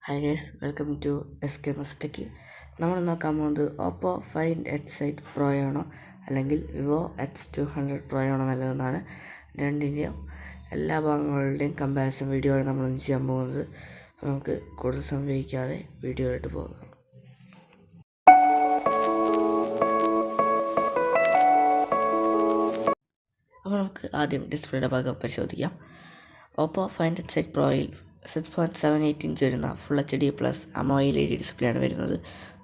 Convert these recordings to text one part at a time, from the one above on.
Hi guys, welcome to SK മസ്റ്റക്ക്. നമ്മൾ നോക്കാൻ പോകുന്നത് ഓപ്പോ ഫൈൻഡ് H8 Pro ആണോ അല്ലെങ്കിൽ വിവോ H200 Pro ആണോ നല്ലതെന്നാണ്. രണ്ടിൻ്റെയും എല്ലാ ഭാഗങ്ങളുടെയും കമ്പാരിസൺ വീഡിയോ ആണ് നമ്മൾ ചെയ്യാൻ പോകുന്നത്. അപ്പോൾ നമുക്ക് കൂടുതൽ സമയം വീഡിയോയിലോട്ട് പോകാം. അപ്പോൾ നമുക്ക് ആദ്യം ഡിസ്പ്ലേയുടെ ഭാഗം പരിശോധിക്കാം. ഓപ്പോ ഫൈൻഡ് H8 Proയിൽ 6.78 ഇഞ്ച് വരുന്ന full HD plus AMOLED display ആണ് വരുന്നത്.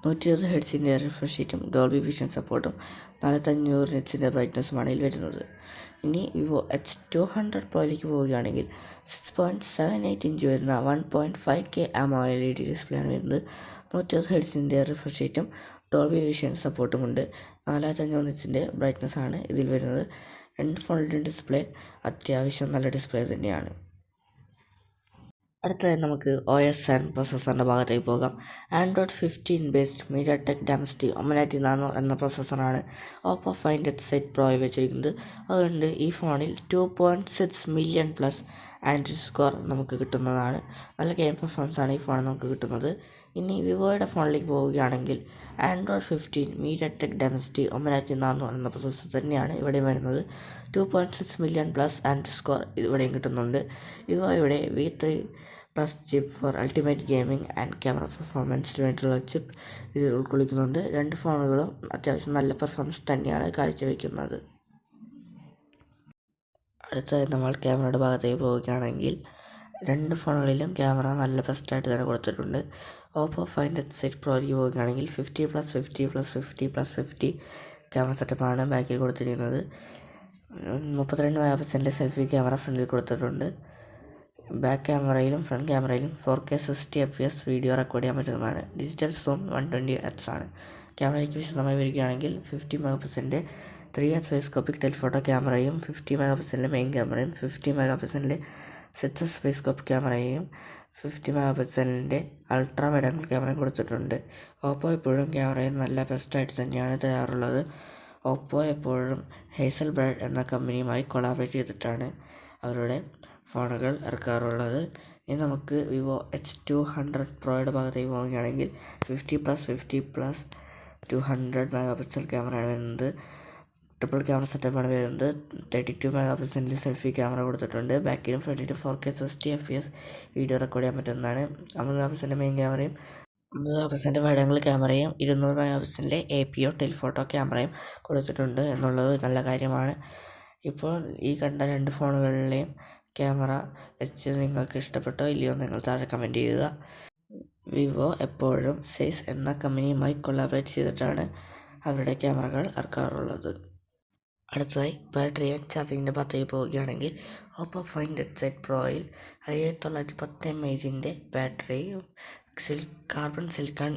120 ഹെർട്സിൻ്റെ റിഫ്രഷ് റേറ്റും ഡോൾബി വിഷൻ സപ്പോർട്ടും 4500 നിറ്റ്സിൻ്റെ ബ്രൈറ്റ്നസ്സുമാണ് ഇതിൽ വരുന്നത്. ഇനി വിവോ H200 Proയിലേക്ക് പോവുകയാണെങ്കിൽ 6.78 ഇഞ്ച് വരുന്ന 1.5K AMOLED ഡിസ്പ്ലേ ആണ് വരുന്നത്. 120 ഹെർട്സിൻ്റെ റിഫ്രഷ് റേറ്റും ഡോൾബി വിഷൻ സപ്പോർട്ടുമുണ്ട്. 4500 നിറ്റ്സിൻ്റെ ബ്രൈറ്റ്നസ്സാണ് ഇതിൽ വരുന്നത്. രണ്ട് ഫോണിൻ്റെ ഡിസ്പ്ലേ അത്യാവശ്യം നല്ല ഡിസ്പ്ലേ തന്നെയാണ്. അടുത്തതായി നമുക്ക് OS ആൻഡ് പ്രോസസ്സറിൻ്റെ ഭാഗത്തേക്ക് പോകാം. ആൻഡ്രോയിഡ് 15 ബേസ്ഡ് മീഡിയാടെക് ഡയമൻസിറ്റി 9400 എന്ന പ്രോസസ്സറാണ് ഓപ്പോ ഫൈൻഡ് H8 Pro വെച്ചിരിക്കുന്നത്. അതുകൊണ്ട് ഈ ഫോണിൽ 2.6 മില്യൺ പ്ലസ് ആൻഡ്രോയിഡ് സ്കോർ നമുക്ക് കിട്ടുന്നതാണ്. നല്ല ഗെയിം പെർഫോമൻസാണ് ഈ ഫോണിൽ നമുക്ക് കിട്ടുന്നത്. ഇനി വിവോയുടെ ഫോണിലേക്ക് പോവുകയാണെങ്കിൽ ആൻഡ്രോയിഡ് 15 മീഡിയാടെക് ഡയമൻസിറ്റി 9400 എന്ന പ്രോസസ്സർ തന്നെയാണ് ഇവിടെ വരുന്നത്. 2.6 മില്യൺ പ്ലസ് ആൻഡ്രോയിഡ് സ്കോർ ഇവിടെയും കിട്ടുന്നുണ്ട്. വിവോയുടെ V3 plus chip for ultimate gaming and camera പെർഫോമൻസിന് വേണ്ടിയിട്ടുള്ള ചിപ്പ് ഇത് ഉൾക്കൊള്ളിക്കുന്നുണ്ട്. രണ്ട് ഫോണുകളും അത്യാവശ്യം നല്ല പെർഫോമൻസ് തന്നെയാണ് കാഴ്ചവെക്കുന്നത്. അടുത്തതായി നമ്മൾ ക്യാമറയുടെ ഭാഗത്തേക്ക് പോവുകയാണെങ്കിൽ രണ്ട് ഫോണുകളിലും ക്യാമറ നല്ല ബെസ്റ്റായിട്ട് തന്നെ കൊടുത്തിട്ടുണ്ട്. ഓപ്പോ ഫൈൻഡ് H8 Proയിലേക്ക് പോവുകയാണെങ്കിൽ 50+50+50+50 ക്യാമറ സെറ്റപ്പാണ് ബാക്കിൽ കൊടുത്തിരിക്കുന്നത്. 32 മെഗാപിക്സലിൻ്റെ സെൽഫി ക്യാമറ ഫ്രണ്ടിൽ കൊടുത്തിട്ടുണ്ട്. ബാക്ക് ക്യാമറയിലും ഫ്രണ്ട് ക്യാമറയിലും 4K 60 FPS വീഡിയോ റെക്കോർഡ് ചെയ്യാൻ പറ്റുന്നതാണ്. ഡിജിറ്റൽ സൂം 120Hz ആണ്. ക്യാമറയ്ക്ക് വിശദമായി വരികയാണെങ്കിൽ 50 മെഗാപിക്സലിൻ്റെ 3x പെരിസ്കോപ്പിക് ടെലിഫോട്ടോ ക്യാമറയും 50 മെഗാപിക്സലിൻ്റെ മെയിൻ ക്യാമറയും 50 മെഗാപിക്സലിൻ്റെ 6x പെരിസ്കോപ്പ് ക്യാമറയും 50 മെഗാപിക്സലിൻ്റെ അൾട്രാ വൈഡ് ആംഗിൾ ക്യാമറയും കൊടുത്തിട്ടുണ്ട്. ഓപ്പോ എപ്പോഴും ക്യാമറയിൽ നല്ല ബെസ്റ്റായിട്ട് തന്നെയാണ് തയ്യാറുള്ളത്. ഓപ്പോ എപ്പോഴും ഹേസൽബ്രഡ് എന്ന കമ്പനിയുമായി കൊളാബറേറ്റ് ചെയ്തിട്ടാണ് അവരുടെ ഫോണുകൾ ഇറക്കാറുള്ളത്. ഇനി നമുക്ക് വിവോ H200 Proയുടെ ഭാഗത്തേക്ക് പോവുകയാണെങ്കിൽ 50+50+200 മെഗാപിക്സൽ ക്യാമറയാണ് വരുന്നത്. ട്രിപ്പിൾ ക്യാമറ സെറ്റപ്പാണ് വരുന്നത്. 32 മെഗാപിക്സലിൻ്റെ സെൽഫി ക്യാമറ കൊടുത്തിട്ടുണ്ട്. ബാക്കിലും ഫ്രണ്ടിലും 4K 60 FPS വീഡിയോ റെക്കോർഡ് ചെയ്യാൻ പറ്റുന്നതാണ്. 50 മെഗാപിക്സലിൻ്റെ മെയിൻ ക്യാമറയും 50 മെഗാപിക്സലിൻ്റെ വൈഡ് ആംഗിൾ ക്യാമറയും 200 മെഗാപിക്സലിൻ്റെ APO ടെലിഫോട്ടോ ക്യാമറയും കൊടുത്തിട്ടുണ്ട് എന്നുള്ളത് നല്ല കാര്യമാണ്. ഇപ്പോൾ ഈ കണ്ട രണ്ട് ഫോണുകളിലെയും ക്യാമറ വെച്ച് നിങ്ങൾക്ക് ഇഷ്ടപ്പെട്ടോ ഇല്ലയോ നിങ്ങൾ താഴെ കമൻറ്റ് ചെയ്യുക. വിവോ എപ്പോഴും സൈസ് എന്ന കമ്പനിയുമായി കൊളാബറേറ്റ് ചെയ്തിട്ടാണ് അവരുടെ ക്യാമറകൾ ഇറക്കാറുള്ളത്. അടുത്തതായി ബാറ്ററി ആൻഡ് ചാർജിങ്ങിൻ്റെ ഭാഗത്തേക്ക് പോവുകയാണെങ്കിൽ ഓപ്പോ ഫൈൻഡ് H8 Proയിൽ 5910 mAh ബാറ്ററിയും കാർബൺ സിലിക്കൺ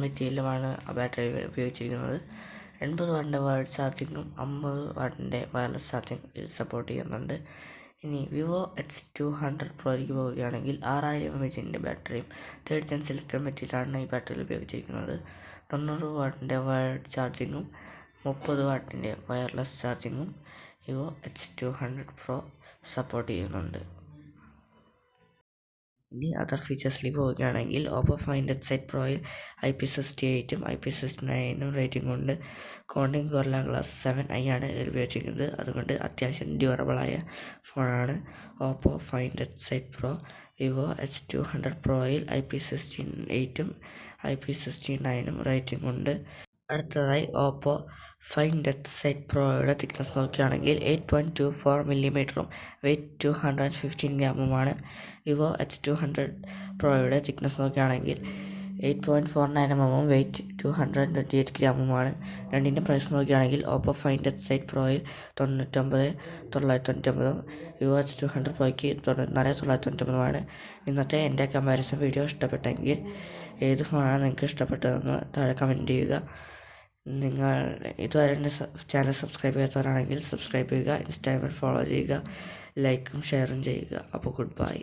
മെറ്റീരിയലുമാണ് ആ ബാറ്ററി ഉപയോഗിച്ചിരിക്കുന്നത്. 80 വാട്ടിൻ്റെ വയർഡ് ചാർജിങ്ങും 50 വാട്ടിൻ്റെ വയർലെസ് ചാർജിങ് ഇത് സപ്പോർട്ട് ചെയ്യുന്നുണ്ട്. ഇനി വിവോ H200 Proയിലേക്ക് പോവുകയാണെങ്കിൽ 6000 mAh ബാറ്ററിയും 30 സിലിക്കൺ മെറ്റീരിയലാണ് ഈ ബാറ്ററിയിൽ ഉപയോഗിച്ചിരിക്കുന്നത്. 90 വാട്ടിൻ്റെ വയർഡ് ചാർജിങ്ങും 30 വാട്ടിൻ്റെ വയർലെസ് ചാർജിങ്ങും വിവോ H200 Pro സപ്പോർട്ട് ചെയ്യുന്നുണ്ട്. ഇനി അതർ ഫീച്ചേഴ്സിലേക്ക് പോവുകയാണെങ്കിൽ ഓപ്പോ ഫൈൻഡ് H8 Proയിൽ IP68ഉം IP69ഉം റേറ്റിംഗ് ഉണ്ട്. കോണ്ടിങ് ഗൊറില്ല ഗ്ലാസ് 7i ആണ് ഇതിൽ ഉപയോഗിച്ചിരിക്കുന്നത്. അതുകൊണ്ട് അത്യാവശ്യം ഡ്യൂറബിളായ ഫോണാണ് Oppo find H8 Pro. Vivo H200 Proയിൽ IP68ഉം IP69ഉം റേറ്റിംഗ് ഉണ്ട്. അടുത്തതായി ഓപ്പോ ഫൈൻഡ് H8 Proയുടെ തിക്നെസ് നോക്കുകയാണെങ്കിൽ 8.24 mm വെയ്റ്റ് 215 ഗ്രാമുമാണ്. വിവോ H200 Proയുടെ തിക്നെസ് നോക്കുകയാണെങ്കിൽ 8.49 mm വെയ്റ്റ് 238 ഗ്രാമുമാണ്. രണ്ടിൻ്റെ പ്രൈസ് നോക്കുകയാണെങ്കിൽ ഓപ്പോ ഫൈൻഡ് H8 Proയിൽ 99,999ഉം വിവോ H200 Proയ്ക്ക് 94,999ഉമാണ്. ഇന്നത്തെ എൻ്റെ കമ്പാരിസൺ വീഡിയോ ഇഷ്ടപ്പെട്ടെങ്കിൽ ഏത് ഫോണാണ് നിങ്ങൾക്ക് ഇഷ്ടപ്പെട്ടതെന്ന് താഴെ കമൻറ്റ് ചെയ്യുക. നിങ്ങൾ ഇതുവരെ എൻ്റെ ചാനൽ സബ്സ്ക്രൈബ് ചെയ്യാത്തവരാണെങ്കിൽ സബ്സ്ക്രൈബ് ചെയ്യുക. ഇൻസ്റ്റാഗ്രാമിൽ ഫോളോ ചെയ്യുക. ലൈക്കും ഷെയറും ചെയ്യുക. അപ്പോൾ ഗുഡ് ബൈ.